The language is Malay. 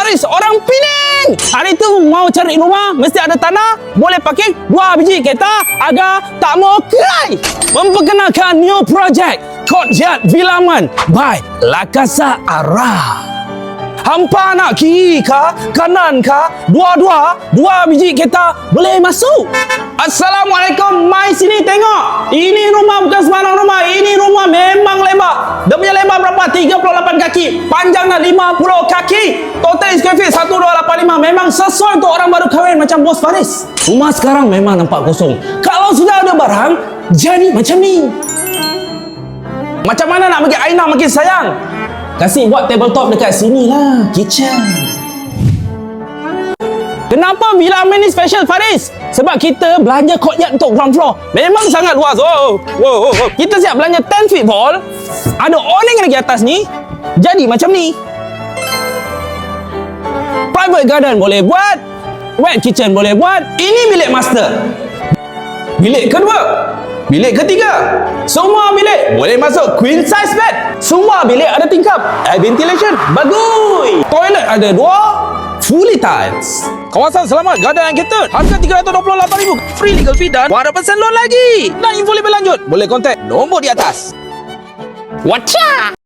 Faris, orang Pening. Hari tu mau cari rumah, mesti ada tanah, boleh parking 2 biji kereta agar tak mau kerai. Memperkenalkan new project Courtyard Villaman by La Casa Ara. Hampa nak kiri kah, kanan kah, dua-dua, 2 biji kereta boleh masuk. Assalamualaikum, mai sini tengok. Ini rumah bukan sembarang rumah. Ini rumah memang lebar. Dia punya lebar berapa? 38 kaki. Panjangnya 50 kaki. Total square feet 1285. Memang sesuai untuk orang baru kahwin macam Bos Faris. Rumah sekarang memang nampak kosong. Kalau sudah ada barang, jadi macam ni. Macam mana nak bagi Aina makin sayang? Kasih buat tabletop dekat sini lah, kitchen. Kenapa Villaman ni special, Faris? Sebab kita belanja courtyard untuk ground floor. Memang sangat luas. Kita siap belanja 10 feet wall. Ada awning lagi atas ni. Jadi macam ni. Private garden boleh buat. Wet kitchen boleh buat. Ini bilik master. Bilik kedua. Bilik ketiga. Semua bilik boleh masuk queen size bed. Semua bilik ada tingkap. Air ventilation bagus. Toilet ada 2. Fully tiles. Kawasan selamat Garden and Kitchen. Harga RM328,000. Free legal fee dan 100% loan lagi. Nak info lebih lanjut, boleh kontak nombor di atas. Watcha!